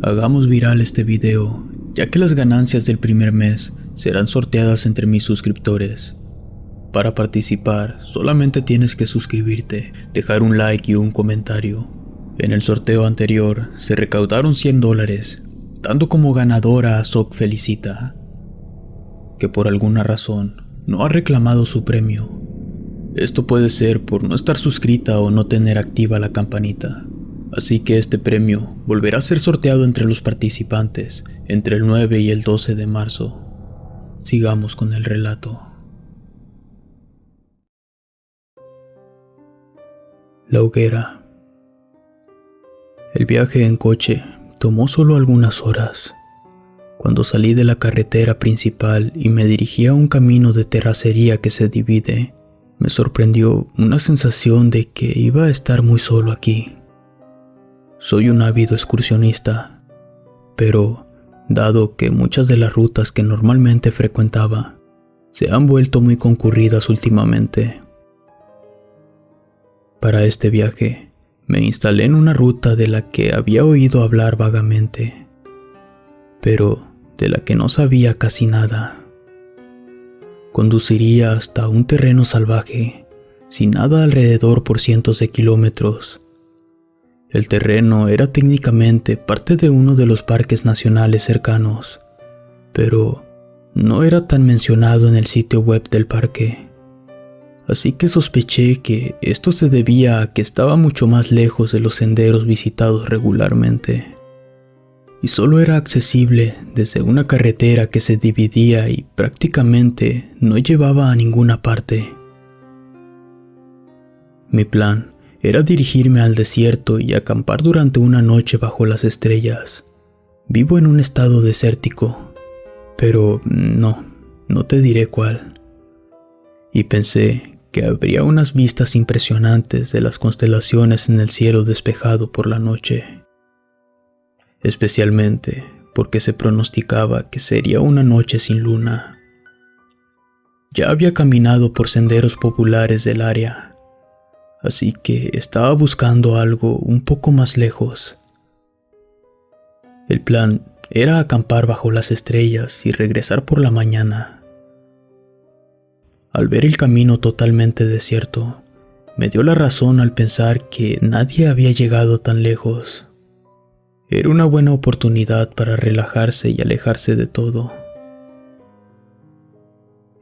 Hagamos viral este video, ya que las ganancias del primer mes serán sorteadas entre mis suscriptores. Para participar, solamente tienes que suscribirte, dejar un like y un comentario. En el sorteo anterior, se recaudaron $100, dando como ganadora a Sok Felicita, que por alguna razón no ha reclamado su premio. Esto puede ser por no estar suscrita o no tener activa la campanita. Así que este premio volverá a ser sorteado entre los participantes entre el 9 y el 12 de marzo. Sigamos con el relato. La hoguera. El viaje en coche tomó solo algunas horas. Cuando salí de la carretera principal y me dirigí a un camino de terracería que se divide, me sorprendió una sensación de que iba a estar muy solo aquí. Soy un ávido excursionista, pero dado que muchas de las rutas que normalmente frecuentaba se han vuelto muy concurridas últimamente, para este viaje me instalé en una ruta de la que había oído hablar vagamente, pero de la que no sabía casi nada. Conduciría hasta un terreno salvaje, sin nada alrededor por cientos de kilómetros. El terreno era técnicamente parte de uno de los parques nacionales cercanos, pero no era tan mencionado en el sitio web del parque. Así que sospeché que esto se debía a que estaba mucho más lejos de los senderos visitados regularmente, y solo era accesible desde una carretera que se dividía y prácticamente no llevaba a ninguna parte. Mi plan era dirigirme al desierto y acampar durante una noche bajo las estrellas. Vivo en un estado desértico, pero no te diré cuál. Y pensé que habría unas vistas impresionantes de las constelaciones en el cielo despejado por la noche. Especialmente porque se pronosticaba que sería una noche sin luna. Ya había caminado por senderos populares del área, así que estaba buscando algo un poco más lejos. El plan era acampar bajo las estrellas y regresar por la mañana. Al ver el camino totalmente desierto, me dio la razón al pensar que nadie había llegado tan lejos. Era una buena oportunidad para relajarse y alejarse de todo.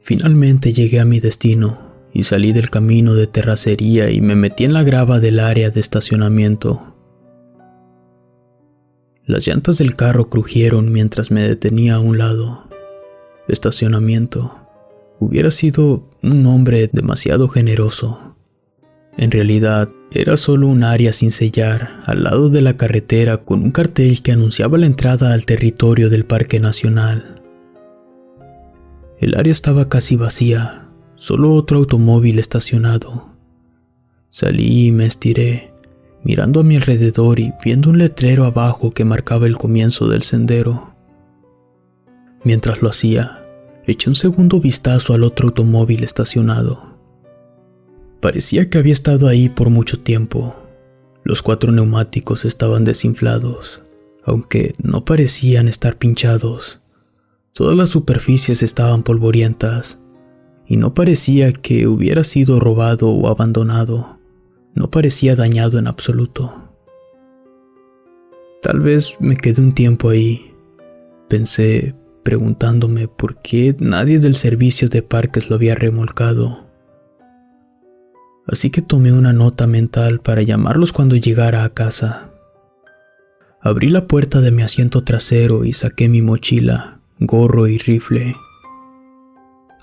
Finalmente llegué a mi destino y salí del camino de terracería y me metí en la grava del área de estacionamiento. Las llantas del carro crujieron mientras me detenía a un lado. Estacionamiento. Hubiera sido un nombre demasiado generoso. En realidad, era solo un área sin sellar al lado de la carretera con un cartel que anunciaba la entrada al territorio del Parque Nacional. El área estaba casi vacía. Solo otro automóvil estacionado. Salí y me estiré, mirando a mi alrededor y viendo un letrero abajo que marcaba el comienzo del sendero. Mientras lo hacía, eché un segundo vistazo al otro automóvil estacionado. Parecía que había estado ahí por mucho tiempo. Los 4 neumáticos estaban desinflados, aunque no parecían estar pinchados. Todas las superficies estaban polvorientas. Y no parecía que hubiera sido robado o abandonado. No parecía dañado en absoluto. Tal vez me quedé un tiempo ahí. Pensé, preguntándome por qué nadie del servicio de parques lo había remolcado. Así que tomé una nota mental para llamarlos cuando llegara a casa. Abrí la puerta de mi asiento trasero y saqué mi mochila, gorro y rifle.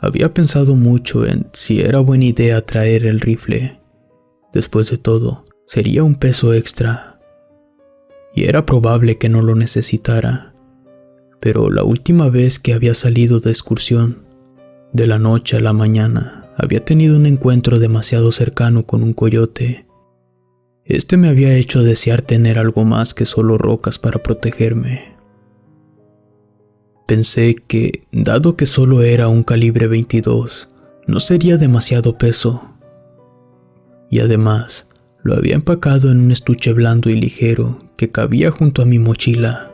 Había pensado mucho en si era buena idea traer el rifle. Después de todo, sería un peso extra. Y era probable que no lo necesitara. Pero la última vez que había salido de excursión, de la noche a la mañana, había tenido un encuentro demasiado cercano con un coyote. Este me había hecho desear tener algo más que solo rocas para protegerme. Pensé que, dado que solo era un calibre 22, no sería demasiado peso. Y además, lo había empacado en un estuche blando y ligero que cabía junto a mi mochila,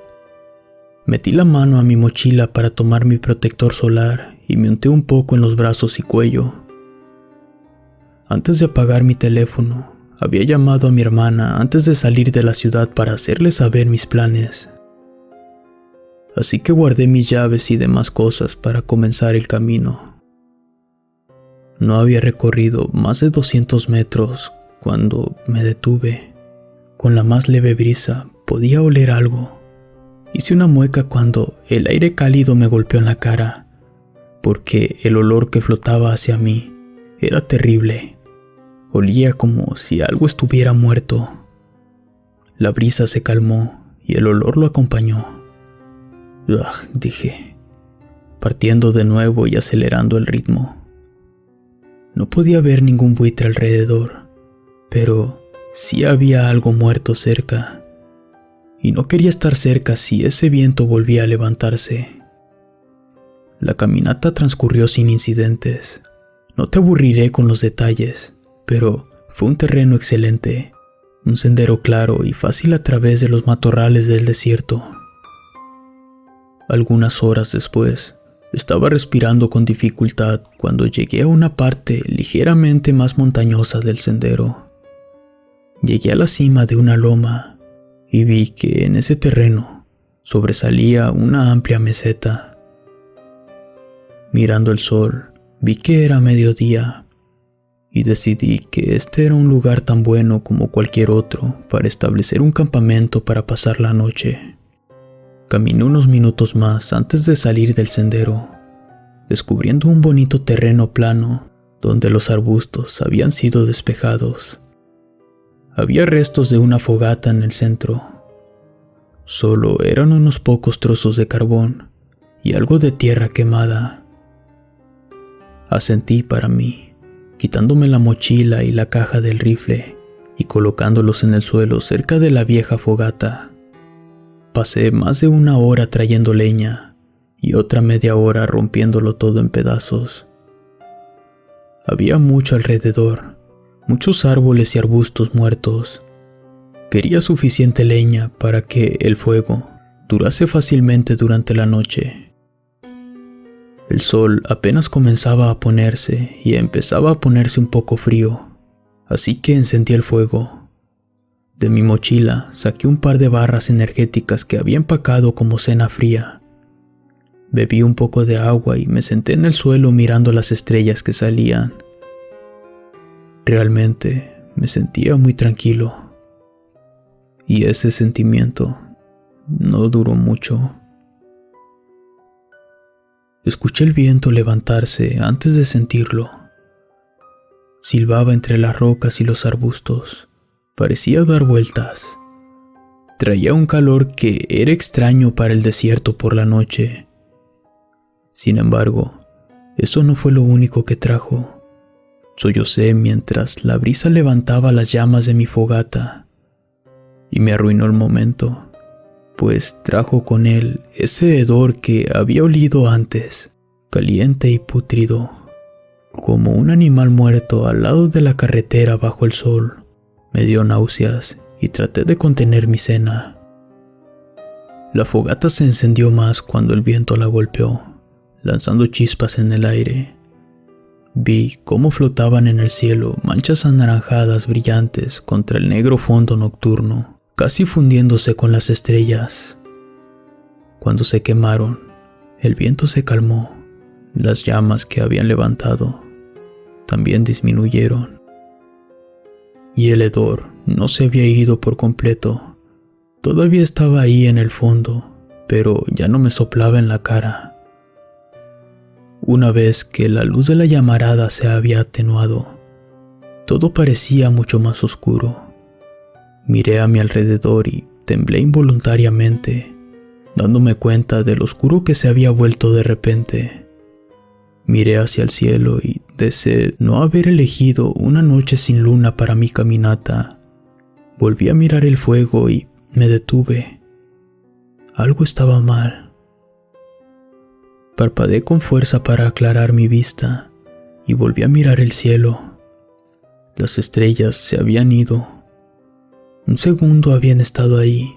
Metí la mano a mi mochila para tomar mi protector solar y me unté un poco en los brazos y cuello. Antes de apagar mi teléfono, había llamado a mi hermana antes de salir de la ciudad para hacerle saber mis planes. Así que guardé mis llaves y demás cosas para comenzar el camino. No había recorrido más de 200 metros cuando me detuve. Con la más leve brisa podía oler algo. Hice una mueca cuando el aire cálido me golpeó en la cara, porque el olor que flotaba hacia mí era terrible. Olía como si algo estuviera muerto. La brisa se calmó y el olor lo acompañó. «Ugh», dije, partiendo de nuevo y acelerando el ritmo. No podía ver ningún buitre alrededor, pero sí había algo muerto cerca. Y no quería estar cerca si ese viento volvía a levantarse. La caminata transcurrió sin incidentes. No te aburriré con los detalles, pero fue un terreno excelente, un sendero claro y fácil a través de los matorrales del desierto. Algunas horas después, estaba respirando con dificultad cuando llegué a una parte ligeramente más montañosa del sendero. Llegué a la cima de una loma y vi que en ese terreno sobresalía una amplia meseta. Mirando el sol, vi que era mediodía y decidí que este era un lugar tan bueno como cualquier otro para establecer un campamento para pasar la noche. Caminé unos minutos más antes de salir del sendero, descubriendo un bonito terreno plano donde los arbustos habían sido despejados. Había restos de una fogata en el centro. Solo eran unos pocos trozos de carbón y algo de tierra quemada. Asentí para mí, quitándome la mochila y la caja del rifle y colocándolos en el suelo cerca de la vieja fogata. Pasé más de una hora trayendo leña y otra media hora rompiéndolo todo en pedazos. Había mucho alrededor, muchos árboles y arbustos muertos. Quería suficiente leña para que el fuego durase fácilmente durante la noche. El sol apenas comenzaba a ponerse y empezaba a ponerse un poco frío, así que encendí el fuego. De mi mochila saqué un par de barras energéticas que había empacado como cena fría. Bebí un poco de agua y me senté en el suelo mirando las estrellas que salían. Realmente me sentía muy tranquilo. Y ese sentimiento no duró mucho. Escuché el viento levantarse antes de sentirlo. Silbaba entre las rocas y los arbustos. Parecía dar vueltas. Traía un calor que era extraño para el desierto por la noche. Sin embargo, eso no fue lo único que trajo. Sollocé mientras la brisa levantaba las llamas de mi fogata. Y me arruinó el momento, pues trajo con él ese hedor que había olido antes, caliente y pútrido, como un animal muerto al lado de la carretera bajo el sol. Me dio náuseas y traté de contener mi cena. La fogata se encendió más cuando el viento la golpeó, lanzando chispas en el aire. Vi cómo flotaban en el cielo manchas anaranjadas brillantes contra el negro fondo nocturno, casi fundiéndose con las estrellas. Cuando se quemaron, el viento se calmó. Las llamas que habían levantado también disminuyeron. Y el hedor no se había ido por completo. Todavía estaba ahí en el fondo, pero ya no me soplaba en la cara. Una vez que la luz de la llamarada se había atenuado, todo parecía mucho más oscuro. Miré a mi alrededor y temblé involuntariamente, dándome cuenta de lo oscuro que se había vuelto de repente. Miré hacia el cielo y deseé no haber elegido una noche sin luna para mi caminata. Volví a mirar el fuego y me detuve. Algo estaba mal. Parpadeé con fuerza para aclarar mi vista y volví a mirar el cielo. Las estrellas se habían ido. Un segundo habían estado ahí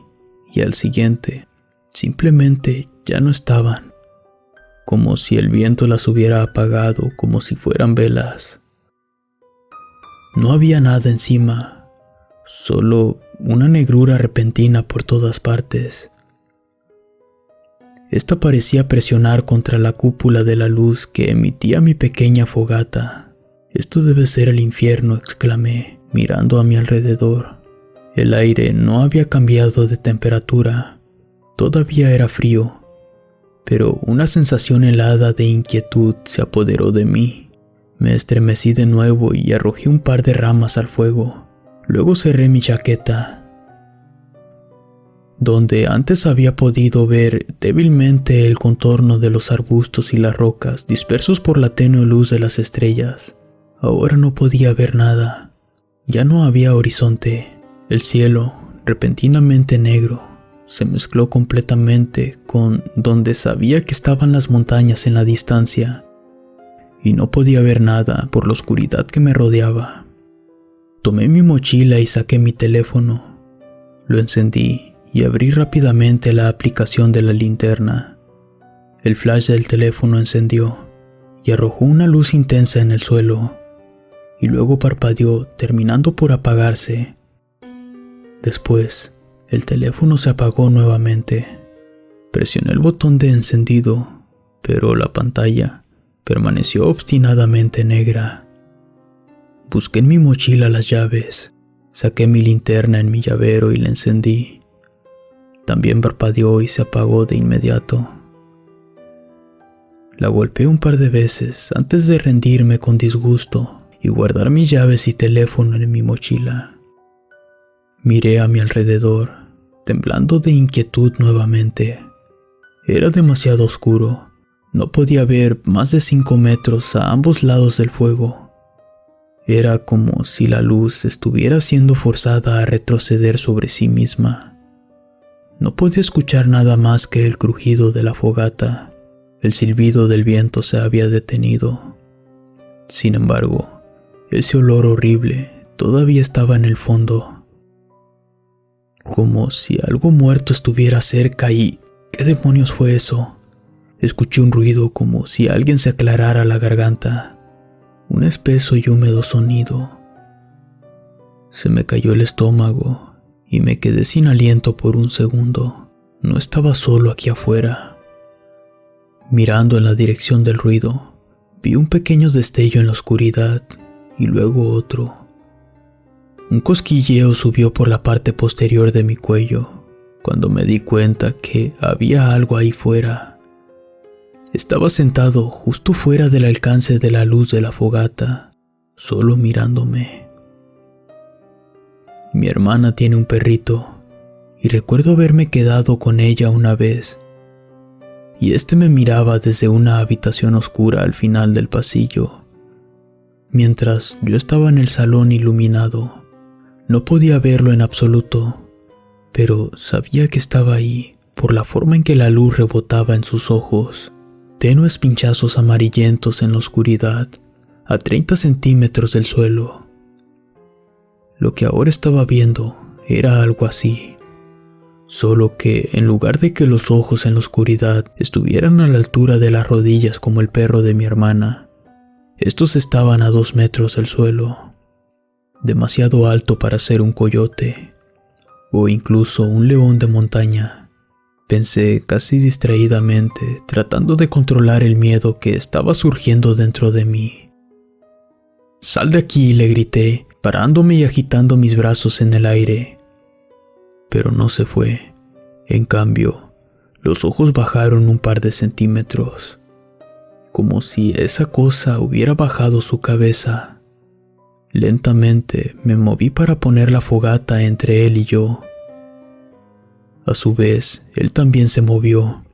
y al siguiente Simplemente ya no estaban, como si el viento las hubiera apagado, como si fueran velas. No había nada encima, solo una negrura repentina por todas partes. Esta parecía presionar contra la cúpula de la luz que emitía mi pequeña fogata. «Esto debe ser el infierno», exclamé, mirando a mi alrededor. El aire no había cambiado de temperatura. Todavía era frío, pero una sensación helada de inquietud se apoderó de mí. Me estremecí de nuevo y arrojé un par de ramas al fuego. Luego cerré mi chaqueta. Donde antes había podido ver débilmente el contorno de los arbustos y las rocas dispersos por la tenue luz de las estrellas, ahora no podía ver nada. Ya no había horizonte. El cielo, repentinamente negro, se mezcló completamente con donde sabía que estaban las montañas en la distancia, y no podía ver nada por la oscuridad que me rodeaba. Tomé mi mochila y saqué mi teléfono. Lo encendí y abrí rápidamente la aplicación de la linterna. El flash del teléfono encendió y arrojó una luz intensa en el suelo, y luego parpadeó, terminando por apagarse. Después, el teléfono se apagó nuevamente. Presioné el botón de encendido, pero la pantalla permaneció obstinadamente negra. Busqué en mi mochila las llaves, saqué mi linterna en mi llavero y la encendí. También parpadeó y se apagó de inmediato. La golpeé un par de veces antes de rendirme con disgusto y guardar mis llaves y teléfono en mi mochila. Miré a mi alrededor, temblando de inquietud nuevamente. Era demasiado oscuro. No podía ver más de 5 metros a ambos lados del fuego. Era como si la luz estuviera siendo forzada a retroceder sobre sí misma. No podía escuchar nada más que el crujido de la fogata. El silbido del viento se había detenido. Sin embargo, ese olor horrible todavía estaba en el fondo. Como si algo muerto estuviera cerca y... ¿qué demonios fue eso? Escuché un ruido como si alguien se aclarara la garganta. Un espeso y húmedo sonido. Se me cayó el estómago y me quedé sin aliento por un segundo. No estaba solo aquí afuera. Mirando en la dirección del ruido, vi un pequeño destello en la oscuridad y luego otro. Un cosquilleo subió por la parte posterior de mi cuello cuando me di cuenta que había algo ahí fuera. Estaba sentado justo fuera del alcance de la luz de la fogata, solo mirándome. Mi hermana tiene un perrito y recuerdo haberme quedado con ella una vez, y este me miraba desde una habitación oscura al final del pasillo, mientras yo estaba en el salón iluminado. No podía verlo en absoluto, pero sabía que estaba ahí por la forma en que la luz rebotaba en sus ojos, tenues pinchazos amarillentos en la oscuridad, a 30 centímetros del suelo. Lo que ahora estaba viendo era algo así, solo que en lugar de que los ojos en la oscuridad estuvieran a la altura de las rodillas como el perro de mi hermana, estos estaban a 2 metros del suelo. Demasiado alto para ser un coyote, o incluso un león de montaña. Pensé casi distraídamente, tratando de controlar el miedo que estaba surgiendo dentro de mí. «¡Sal de aquí!», le grité, parándome y agitando mis brazos en el aire. Pero no se fue. En cambio, los ojos bajaron un par de centímetros, como si esa cosa hubiera bajado su cabeza. Lentamente me moví para poner la fogata entre él y yo. A su vez, él también se movió.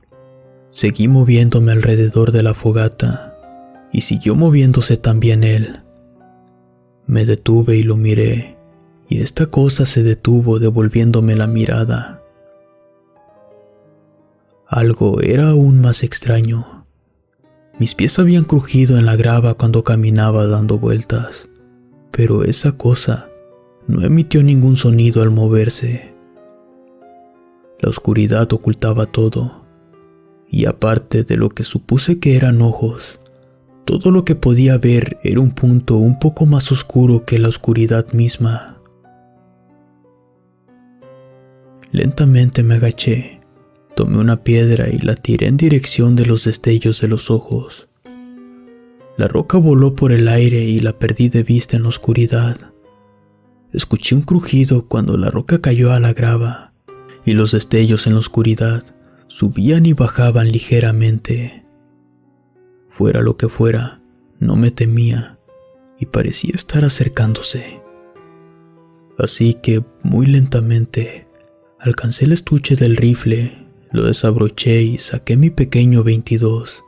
Seguí moviéndome alrededor de la fogata, y siguió moviéndose también él. Me detuve y lo miré, y esta cosa se detuvo devolviéndome la mirada. Algo era aún más extraño. Mis pies habían crujido en la grava cuando caminaba dando vueltas. Pero esa cosa no emitió ningún sonido al moverse. La oscuridad ocultaba todo, y aparte de lo que supuse que eran ojos, todo lo que podía ver era un punto un poco más oscuro que la oscuridad misma. Lentamente me agaché, tomé una piedra y la tiré en dirección de los destellos de los ojos. La roca voló por el aire y la perdí de vista en la oscuridad. Escuché un crujido cuando la roca cayó a la grava, y los destellos en la oscuridad subían y bajaban ligeramente. Fuera lo que fuera, no me temía y parecía estar acercándose. Así que, muy lentamente, alcancé el estuche del rifle, lo desabroché y saqué mi pequeño 22.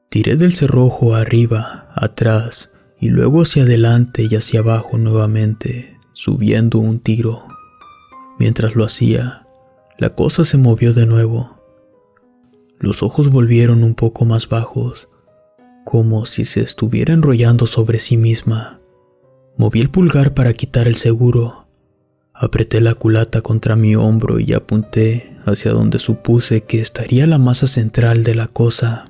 Tiré del cerrojo arriba, atrás y luego hacia adelante y hacia abajo nuevamente, subiendo un tiro. Mientras lo hacía, la cosa se movió de nuevo. Los ojos volvieron un poco más bajos, como si se estuviera enrollando sobre sí misma. Moví el pulgar para quitar el seguro. Apreté la culata contra mi hombro y apunté hacia donde supuse que estaría la masa central de la cosa.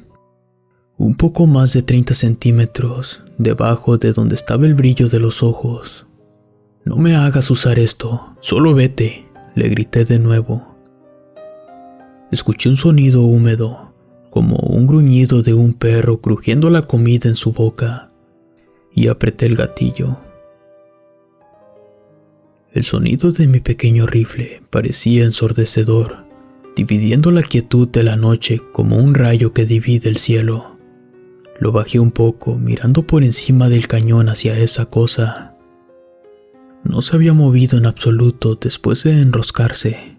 Un poco más de 30 centímetros debajo de donde estaba el brillo de los ojos. «No me hagas usar esto, solo vete», le grité de nuevo. Escuché un sonido húmedo, como un gruñido de un perro crujiendo la comida en su boca, y apreté el gatillo. El sonido de mi pequeño rifle parecía ensordecedor, dividiendo la quietud de la noche como un rayo que divide el cielo. Lo bajé un poco, mirando por encima del cañón hacia esa cosa. No se había movido en absoluto después de enroscarse.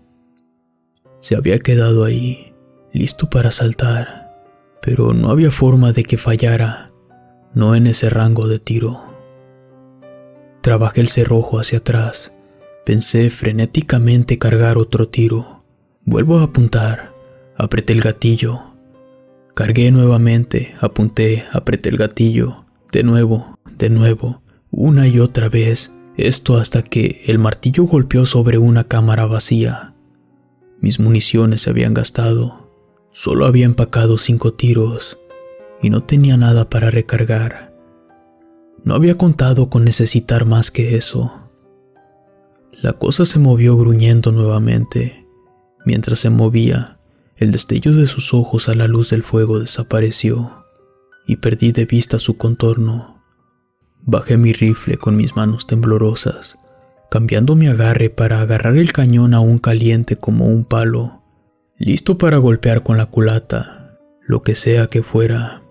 Se había quedado ahí, listo para saltar, pero no había forma de que fallara, no en ese rango de tiro. Trabajé el cerrojo hacia atrás. Pensé frenéticamente cargar otro tiro. Vuelvo a apuntar. Apreté el gatillo. Cargué nuevamente. Apunté. Apreté el gatillo. De nuevo, una y otra vez. Esto hasta que el martillo golpeó sobre una cámara vacía. Mis municiones se habían gastado. Solo había empacado 5 tiros y no tenía nada para recargar. No había contado con necesitar más que eso. La cosa se movió gruñendo nuevamente. Mientras se movía, el destello de sus ojos a la luz del fuego desapareció y perdí de vista su contorno. Bajé mi rifle con mis manos temblorosas, cambiando mi agarre para agarrar el cañón aún caliente como un palo, listo para golpear con la culata, lo que sea que fuera.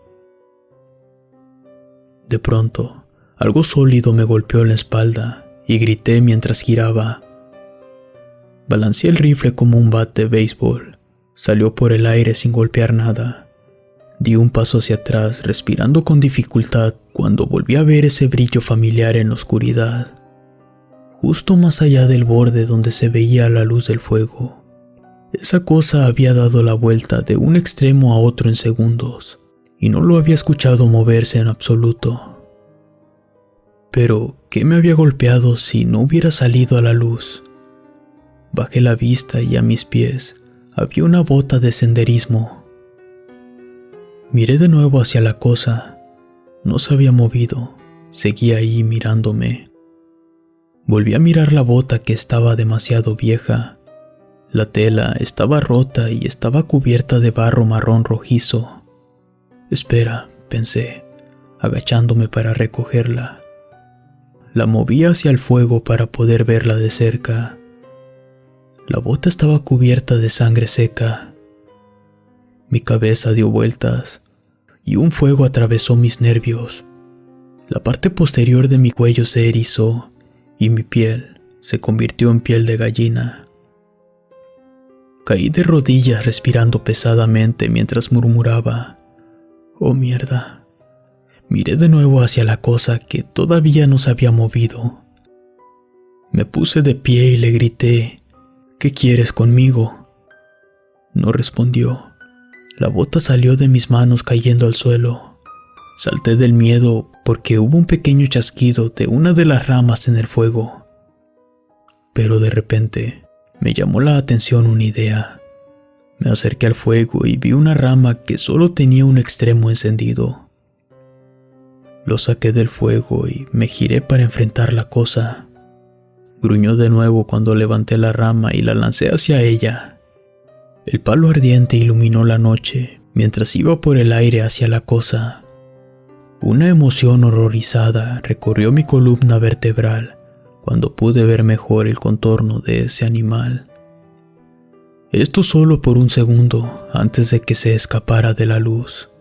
De pronto, algo sólido me golpeó en la espalda y grité mientras giraba. Balanceé el rifle como un bat de béisbol. Salió por el aire sin golpear nada. Di un paso hacia atrás, respirando con dificultad, cuando volví a ver ese brillo familiar en la oscuridad, justo más allá del borde donde se veía la luz del fuego. Esa cosa había dado la vuelta de un extremo a otro en segundos, y no lo había escuchado moverse en absoluto. Pero, ¿qué me había golpeado si no hubiera salido a la luz? Bajé la vista y a mis pies había una bota de senderismo. Miré de nuevo hacia la cosa. No se había movido. Seguía ahí mirándome. Volví a mirar la bota, que estaba demasiado vieja. La tela estaba rota y estaba cubierta de barro marrón rojizo. Espera, pensé, agachándome para recogerla. La moví hacia el fuego para poder verla de cerca. La bota estaba cubierta de sangre seca. Mi cabeza dio vueltas y un fuego atravesó mis nervios. La parte posterior de mi cuello se erizó y mi piel se convirtió en piel de gallina. Caí de rodillas respirando pesadamente mientras murmuraba: «Oh mierda». Miré de nuevo hacia la cosa que todavía no se había movido. Me puse de pie y le grité: «¿Qué quieres conmigo?». No respondió. La bota salió de mis manos cayendo al suelo. Salté del miedo porque hubo un pequeño chasquido de una de las ramas en el fuego. Pero de repente Me llamó la atención una idea. Me acerqué al fuego y vi una rama que solo tenía un extremo encendido. Lo saqué del fuego y me giré para enfrentar la cosa. Gruñó de nuevo cuando levanté la rama y la lancé hacia ella. El palo ardiente iluminó la noche mientras iba por el aire hacia la cosa. Una emoción horrorizada recorrió mi columna vertebral cuando pude ver mejor el contorno de ese animal. Esto solo por un segundo antes de que se escapara de la luz.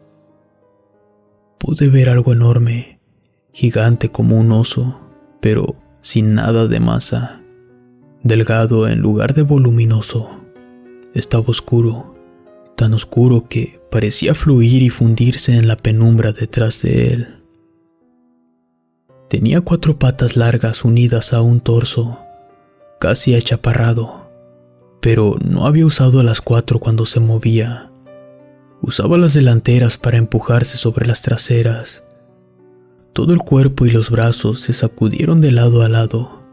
Pude ver algo enorme, gigante como un oso, pero sin nada de masa. Delgado en lugar de voluminoso. Estaba oscuro, tan oscuro que parecía fluir y fundirse en la penumbra detrás de él. Tenía 4 patas largas unidas a un torso, casi achaparrado, pero no había usado las 4 cuando se movía. Usaba las delanteras para empujarse sobre las traseras. Todo el cuerpo y los brazos se sacudieron de lado a lado.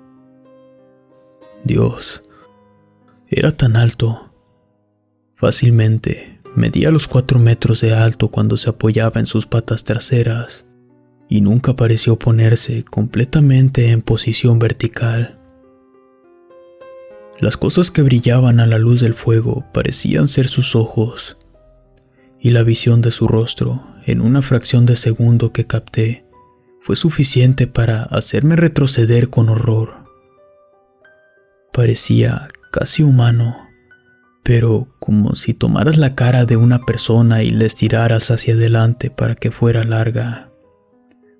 Dios, era tan alto. Fácilmente medía los 4 metros de alto cuando se apoyaba en sus patas traseras, y nunca pareció ponerse completamente en posición vertical. Las cosas que brillaban a la luz del fuego parecían ser sus ojos, y la visión de su rostro, en una fracción de segundo que capté, fue suficiente para hacerme retroceder con horror. Parecía casi humano, pero como si tomaras la cara de una persona y la estiraras hacia adelante para que fuera larga,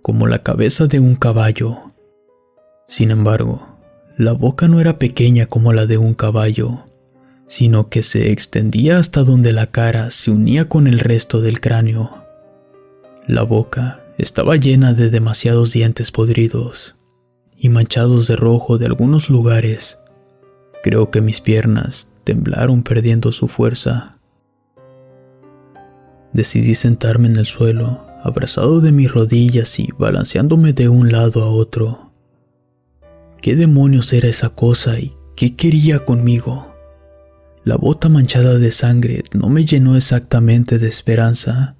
como la cabeza de un caballo. Sin embargo, la boca no era pequeña como la de un caballo, sino que se extendía hasta donde la cara se unía con el resto del cráneo. La boca estaba llena de demasiados dientes podridos y manchados de rojo de algunos lugares. Creo que mis piernas temblaron perdiendo su fuerza. Decidí sentarme en el suelo, abrazado de mis rodillas y balanceándome de un lado a otro. ¿Qué demonios era esa cosa y qué quería conmigo? La bota manchada de sangre no me llenó exactamente de esperanza.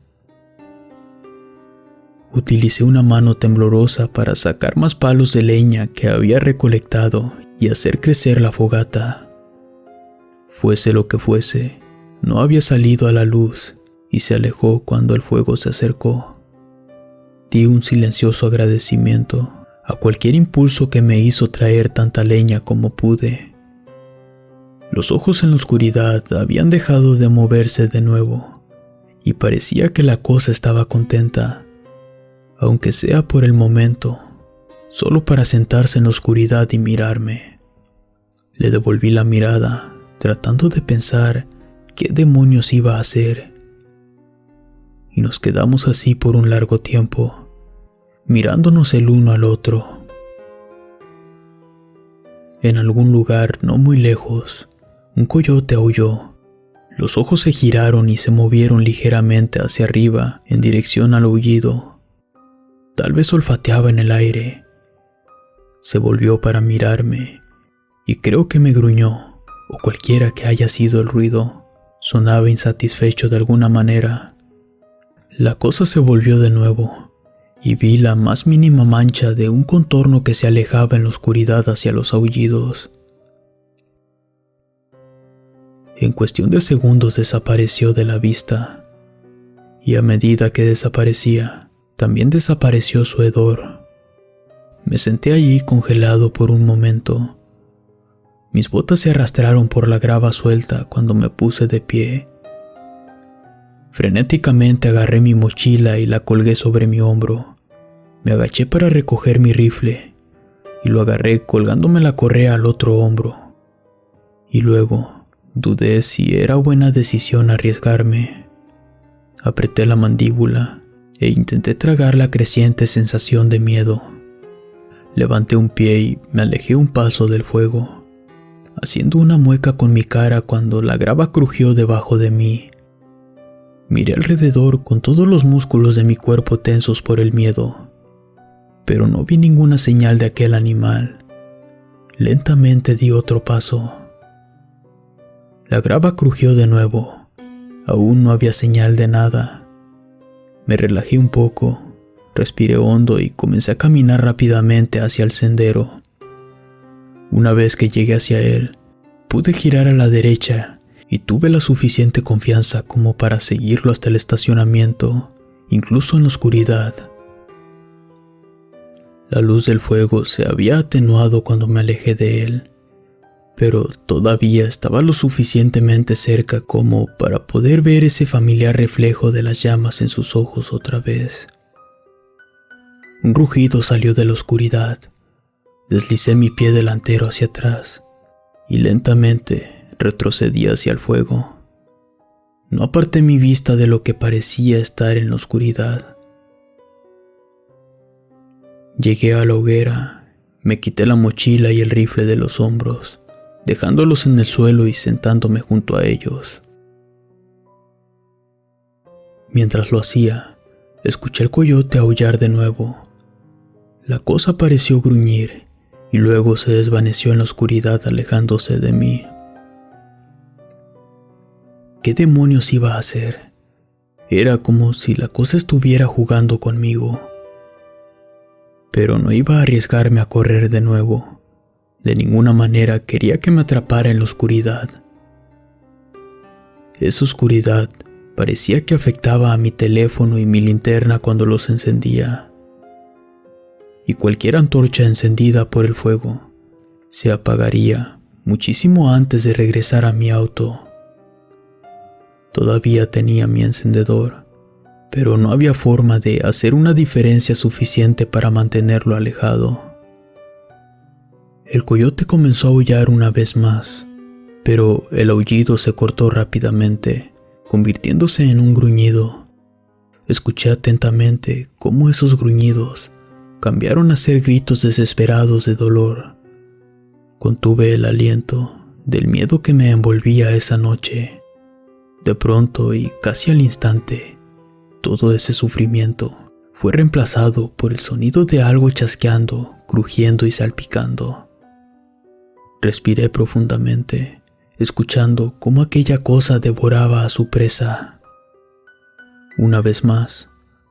Utilicé una mano temblorosa para sacar más palos de leña que había recolectado y hacer crecer la fogata. Fuese lo que fuese, no había salido a la luz y se alejó cuando el fuego se acercó. Di un silencioso agradecimiento a cualquier impulso que me hizo traer tanta leña como pude. Los ojos en la oscuridad habían dejado de moverse de nuevo, y parecía que la cosa estaba contenta, aunque sea por el momento, solo para sentarse en la oscuridad y mirarme. Le devolví la mirada, tratando de pensar qué demonios iba a hacer. Y nos quedamos así por un largo tiempo, mirándonos el uno al otro. En algún lugar no muy lejos, un coyote aulló. Los ojos se giraron y se movieron ligeramente hacia arriba en dirección al aullido. Tal vez olfateaba en el aire. Se volvió para mirarme y creo que me gruñó, o cualquiera que haya sido el ruido. Sonaba insatisfecho de alguna manera. La cosa se volvió de nuevo y vi la más mínima mancha de un contorno que se alejaba en la oscuridad hacia los aullidos. En cuestión de segundos desapareció de la vista, y a medida que desaparecía, también desapareció su hedor. Me senté allí congelado por un momento. Mis botas se arrastraron por la grava suelta cuando me puse de pie. Frenéticamente agarré mi mochila y la colgué sobre mi hombro. Me agaché para recoger mi rifle, y lo agarré colgándome la correa al otro hombro. Y luego dudé si era buena decisión arriesgarme. Apreté la mandíbula e intenté tragar la creciente sensación de miedo. Levanté un pie y me alejé un paso del fuego, haciendo una mueca con mi cara cuando la grava crujió debajo de mí. Miré alrededor con todos los músculos de mi cuerpo tensos por el miedo, pero no vi ninguna señal de aquel animal. Lentamente di otro paso. La grava crujió de nuevo. Aún no había señal de nada. Me relajé un poco, respiré hondo y comencé a caminar rápidamente hacia el sendero. Una vez que llegué hacia él, pude girar a la derecha y tuve la suficiente confianza como para seguirlo hasta el estacionamiento, incluso en la oscuridad. La luz del fuego se había atenuado cuando me alejé de él, pero todavía estaba lo suficientemente cerca como para poder ver ese familiar reflejo de las llamas en sus ojos otra vez. Un rugido salió de la oscuridad. Deslicé mi pie delantero hacia atrás y lentamente retrocedí hacia el fuego. No aparté mi vista de lo que parecía estar en la oscuridad. Llegué a la hoguera, me quité la mochila y el rifle de los hombros, dejándolos en el suelo y sentándome junto a ellos. Mientras lo hacía, escuché el coyote aullar de nuevo. La cosa pareció gruñir y luego se desvaneció en la oscuridad alejándose de mí. ¿Qué demonios iba a hacer? Era como si la cosa estuviera jugando conmigo. Pero no iba a arriesgarme a correr de nuevo. De ninguna manera quería que me atrapara en la oscuridad. Esa oscuridad parecía que afectaba a mi teléfono y mi linterna cuando los encendía. Y cualquier antorcha encendida por el fuego se apagaría muchísimo antes de regresar a mi auto. Todavía tenía mi encendedor, pero no había forma de hacer una diferencia suficiente para mantenerlo alejado. El coyote comenzó a aullar una vez más, pero el aullido se cortó rápidamente, convirtiéndose en un gruñido. Escuché atentamente cómo esos gruñidos cambiaron a ser gritos desesperados de dolor. Contuve el aliento del miedo que me envolvía esa noche. De pronto y casi al instante, todo ese sufrimiento fue reemplazado por el sonido de algo chasqueando, crujiendo y salpicando. Respiré profundamente, escuchando cómo aquella cosa devoraba a su presa. Una vez más,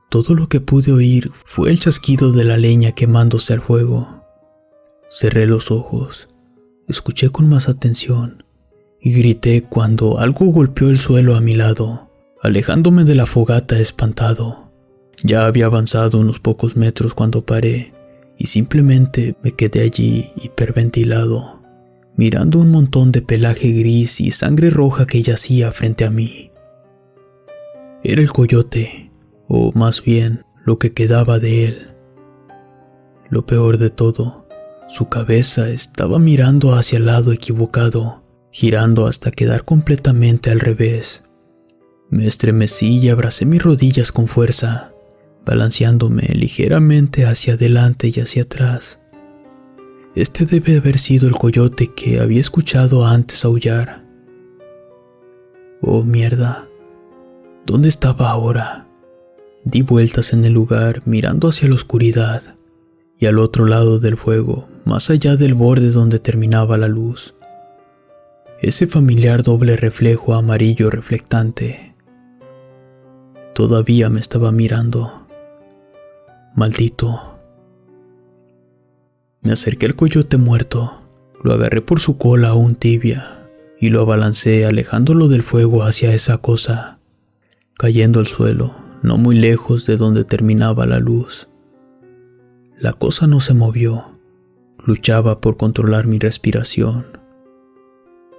todo lo que pude oír fue el chasquido de la leña quemándose al fuego. Cerré los ojos, escuché con más atención y grité cuando algo golpeó el suelo a mi lado, alejándome de la fogata espantado. Ya había avanzado unos pocos metros cuando paré y simplemente me quedé allí hiperventilado, mirando un montón de pelaje gris y sangre roja que yacía frente a mí. Era el coyote, o más bien lo que quedaba de él. Lo peor de todo, su cabeza estaba mirando hacia el lado equivocado, girando hasta quedar completamente al revés. Me estremecí y abracé mis rodillas con fuerza, balanceándome ligeramente hacia adelante y hacia atrás. Este debe haber sido el coyote que había escuchado antes aullar. Oh, mierda. ¿Dónde estaba ahora? Di vueltas en el lugar, mirando hacia la oscuridad, y al otro lado del fuego, más allá del borde donde terminaba la luz. Ese familiar doble reflejo amarillo reflectante. Todavía me estaba mirando. Maldito. Me acerqué al coyote muerto, lo agarré por su cola aún tibia, y lo abalancé alejándolo del fuego hacia esa cosa, cayendo al suelo, no muy lejos de donde terminaba la luz. La cosa no se movió, luchaba por controlar mi respiración.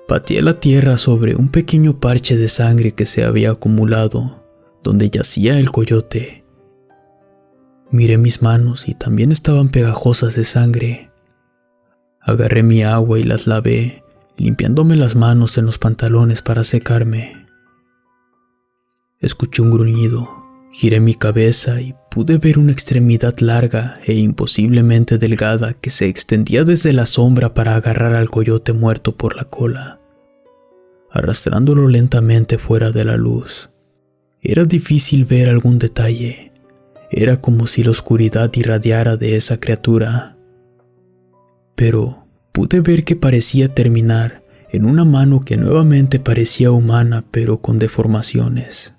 Pateé la tierra sobre un pequeño parche de sangre que se había acumulado, donde yacía el coyote. Miré mis manos y también estaban pegajosas de sangre. Agarré mi agua y las lavé, limpiándome las manos en los pantalones para secarme. Escuché un gruñido, giré mi cabeza y pude ver una extremidad larga e imposiblemente delgada que se extendía desde la sombra para agarrar al coyote muerto por la cola, arrastrándolo lentamente fuera de la luz. Era difícil ver algún detalle. Era como si la oscuridad irradiara de esa criatura. Pero pude ver que parecía terminar en una mano que nuevamente parecía humana pero con deformaciones.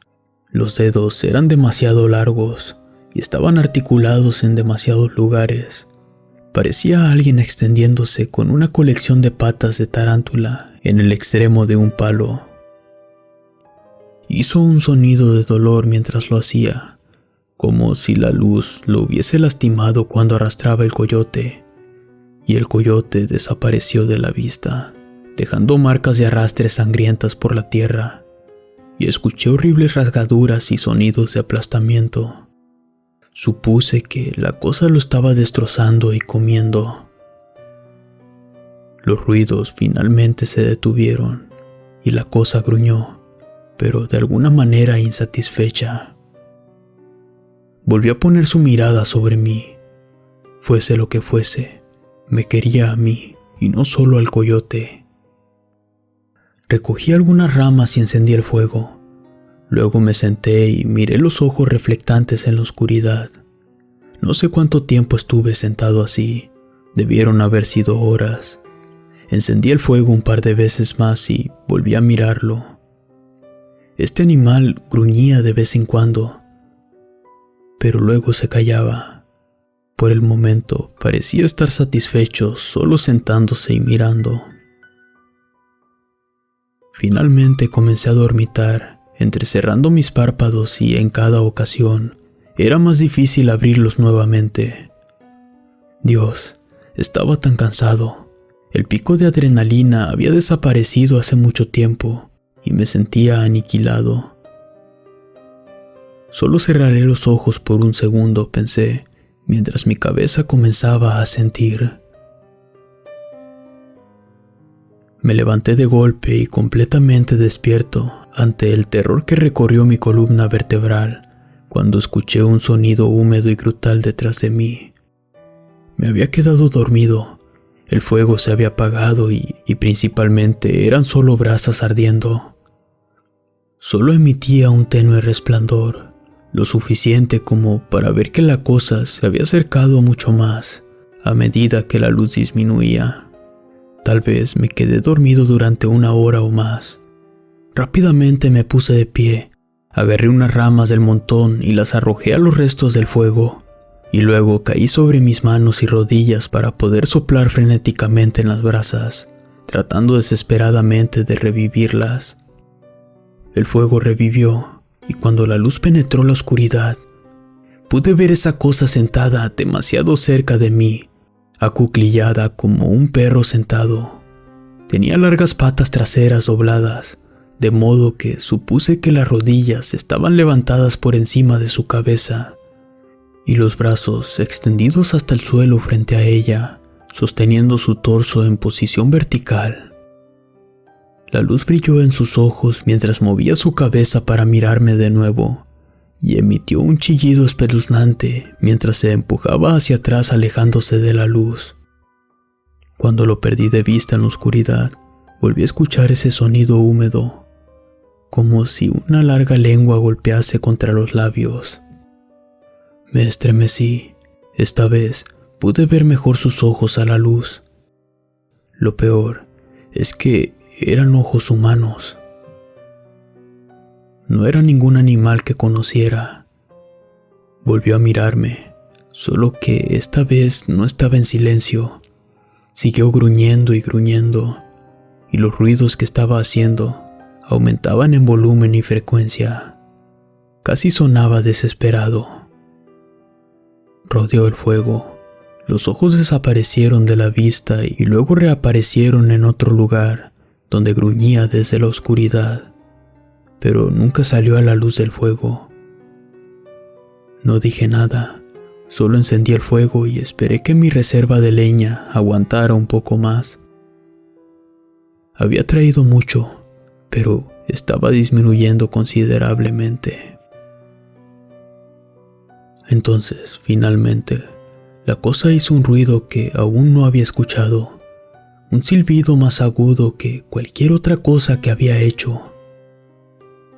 Los dedos eran demasiado largos y estaban articulados en demasiados lugares. Parecía alguien extendiéndose con una colección de patas de tarántula en el extremo de un palo. Hizo un sonido de dolor mientras lo hacía, como si la luz lo hubiese lastimado cuando arrastraba el coyote, y el coyote desapareció de la vista, dejando marcas de arrastre sangrientas por la tierra, y escuché horribles rasgaduras y sonidos de aplastamiento. Supuse que la cosa lo estaba destrozando y comiendo. Los ruidos finalmente se detuvieron, y la cosa gruñó, pero de alguna manera insatisfecha. Volvió a poner su mirada sobre mí. Fuese lo que fuese, me quería a mí, y no solo al coyote. Recogí algunas ramas y encendí el fuego. Luego me senté y miré los ojos reflectantes en la oscuridad. No sé cuánto tiempo estuve sentado así, debieron haber sido horas. Encendí el fuego un par de veces más y volví a mirarlo. Este animal gruñía de vez en cuando, pero luego se callaba. Por el momento parecía estar satisfecho solo sentándose y mirando. Finalmente comencé a dormitar, entrecerrando mis párpados y en cada ocasión era más difícil abrirlos nuevamente. Dios, estaba tan cansado. El pico de adrenalina había desaparecido hace mucho tiempo y me sentía aniquilado. Solo cerraré los ojos por un segundo, pensé, mientras mi cabeza comenzaba a sentir. Me levanté de golpe y completamente despierto ante el terror que recorrió mi columna vertebral cuando escuché un sonido húmedo y brutal detrás de mí. Me había quedado dormido. El fuego se había apagado y principalmente eran solo brasas ardiendo. Solo emitía un tenue resplandor, lo suficiente como para ver que la cosa se había acercado mucho más a medida que la luz disminuía. Tal vez me quedé dormido durante una hora o más. Rápidamente me puse de pie, agarré unas ramas del montón y las arrojé a los restos del fuego, y luego caí sobre mis manos y rodillas para poder soplar frenéticamente en las brasas, tratando desesperadamente de revivirlas. El fuego revivió, y cuando la luz penetró la oscuridad, pude ver esa cosa sentada demasiado cerca de mí, acuclillada como un perro sentado. Tenía largas patas traseras dobladas, de modo que supuse que las rodillas estaban levantadas por encima de su cabeza, y los brazos extendidos hasta el suelo frente a ella, sosteniendo su torso en posición vertical. La luz brilló en sus ojos mientras movía su cabeza para mirarme de nuevo, y emitió un chillido espeluznante mientras se empujaba hacia atrás alejándose de la luz. Cuando lo perdí de vista en la oscuridad, volví a escuchar ese sonido húmedo, como si una larga lengua golpease contra los labios. Me estremecí. Esta vez pude ver mejor sus ojos a la luz. Lo peor es que eran ojos humanos. No era ningún animal que conociera. Volvió a mirarme, solo que esta vez no estaba en silencio. Siguió gruñendo y gruñendo, y los ruidos que estaba haciendo aumentaban en volumen y frecuencia. Casi sonaba desesperado. Rodeó el fuego. Los ojos desaparecieron de la vista y luego reaparecieron en otro lugar, donde gruñía desde la oscuridad, pero nunca salió a la luz del fuego. No dije nada, solo encendí el fuego y esperé que mi reserva de leña aguantara un poco más. Había traído mucho, pero estaba disminuyendo considerablemente. Entonces, finalmente, la cosa hizo un ruido que aún no había escuchado, un silbido más agudo que cualquier otra cosa que había hecho,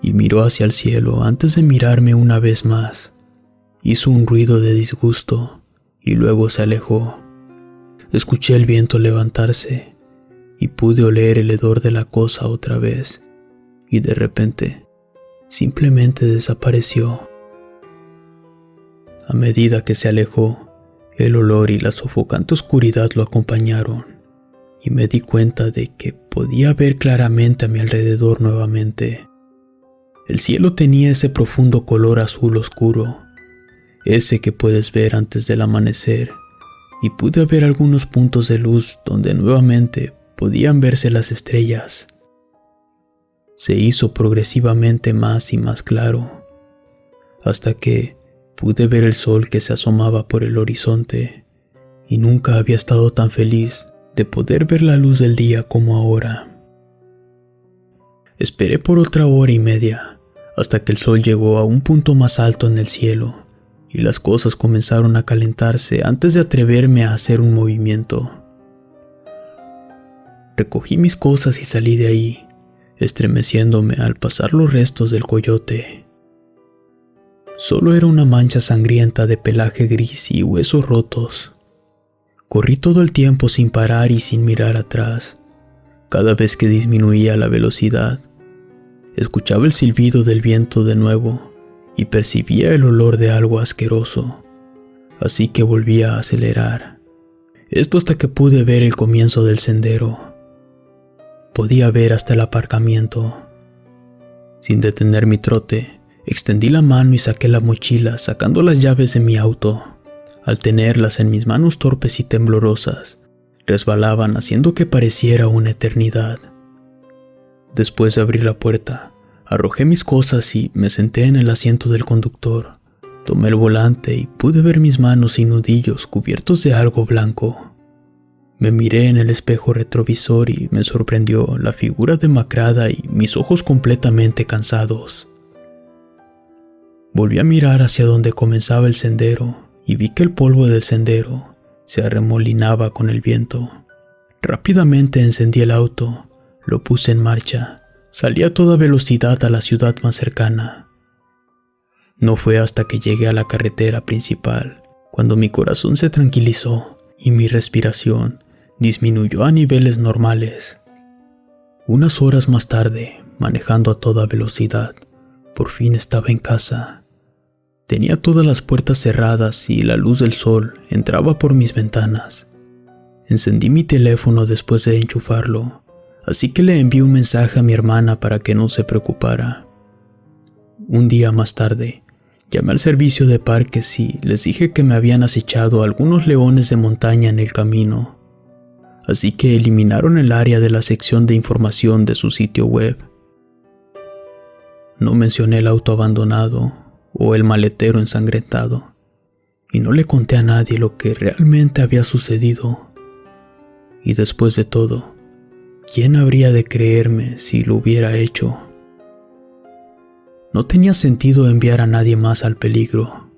y miró hacia el cielo antes de mirarme una vez más. Hizo un ruido de disgusto y luego se alejó. Escuché el viento levantarse, y pude oler el hedor de la cosa otra vez, y de repente, simplemente desapareció. A medida que se alejó, el olor y la sofocante oscuridad lo acompañaron, y me di cuenta de que podía ver claramente a mi alrededor nuevamente. El cielo tenía ese profundo color azul oscuro, ese que puedes ver antes del amanecer, y pude ver algunos puntos de luz donde nuevamente podían verse las estrellas. Se hizo progresivamente más y más claro, hasta que pude ver el sol que se asomaba por el horizonte, y nunca había estado tan feliz de poder ver la luz del día como ahora. Esperé por otra hora y media, hasta que el sol llegó a un punto más alto en el cielo, y las cosas comenzaron a calentarse antes de atreverme a hacer un movimiento. Recogí mis cosas y salí de ahí, estremeciéndome al pasar los restos del coyote. Solo era una mancha sangrienta de pelaje gris y huesos rotos. Corrí todo el tiempo sin parar y sin mirar atrás. Cada vez que disminuía la velocidad, escuchaba el silbido del viento de nuevo y percibía el olor de algo asqueroso, así que volví a acelerar. Esto hasta que pude ver el comienzo del sendero. Podía ver hasta el aparcamiento. Sin detener mi trote, extendí la mano y saqué la mochila, sacando las llaves de mi auto. Al tenerlas en mis manos torpes y temblorosas, resbalaban haciendo que pareciera una eternidad. Después de abrir la puerta, arrojé mis cosas y me senté en el asiento del conductor. Tomé el volante y pude ver mis manos y nudillos cubiertos de algo blanco. Me miré en el espejo retrovisor y me sorprendió la figura demacrada y mis ojos completamente cansados. Volví a mirar hacia donde comenzaba el sendero y vi que el polvo del sendero se arremolinaba con el viento. Rápidamente encendí el auto, lo puse en marcha, salí a toda velocidad a la ciudad más cercana. No fue hasta que llegué a la carretera principal cuando mi corazón se tranquilizó y mi respiración disminuyó a niveles normales. Unas horas más tarde, manejando a toda velocidad, por fin estaba en casa. Tenía todas las puertas cerradas y la luz del sol entraba por mis ventanas. Encendí mi teléfono después de enchufarlo, así que le envié un mensaje a mi hermana para que no se preocupara. Un día más tarde, llamé al servicio de parques y les dije que me habían acechado algunos leones de montaña en el camino, así que eliminaron el área de la sección de información de su sitio web. No mencioné el auto abandonado o el maletero ensangrentado, y no le conté a nadie lo que realmente había sucedido. Y después de todo, ¿quién habría de creerme si lo hubiera hecho? No tenía sentido enviar a nadie más al peligro.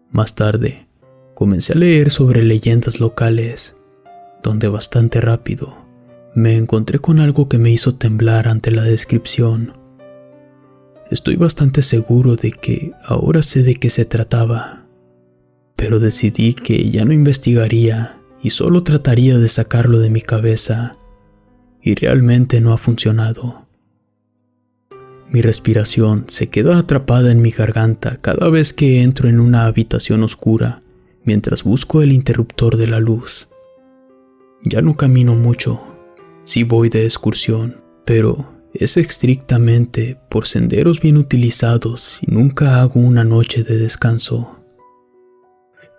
Más tarde, comencé a leer sobre leyendas locales, donde bastante rápido me encontré con algo que me hizo temblar ante la descripción. Estoy bastante seguro de que ahora sé de qué se trataba, pero decidí que ya no investigaría y solo trataría de sacarlo de mi cabeza, y realmente no ha funcionado. Mi respiración se queda atrapada en mi garganta cada vez que entro en una habitación oscura mientras busco el interruptor de la luz. Ya no camino mucho, sí voy de excursión, pero es estrictamente por senderos bien utilizados y nunca hago una noche de descanso.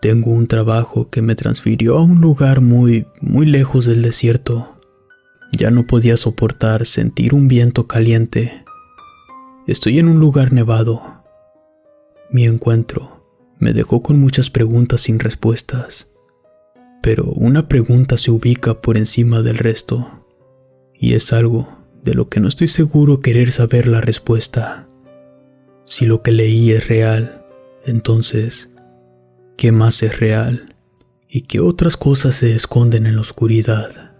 Tengo un trabajo que me transfirió a un lugar muy lejos del desierto. Ya no podía soportar sentir un viento caliente. Estoy en un lugar nevado. Mi encuentro me dejó con muchas preguntas sin respuestas, pero una pregunta se ubica por encima del resto, y es algo de lo que no estoy seguro querer saber la respuesta. Si lo que leí es real, entonces, ¿qué más es real? ¿Y qué otras cosas se esconden en la oscuridad?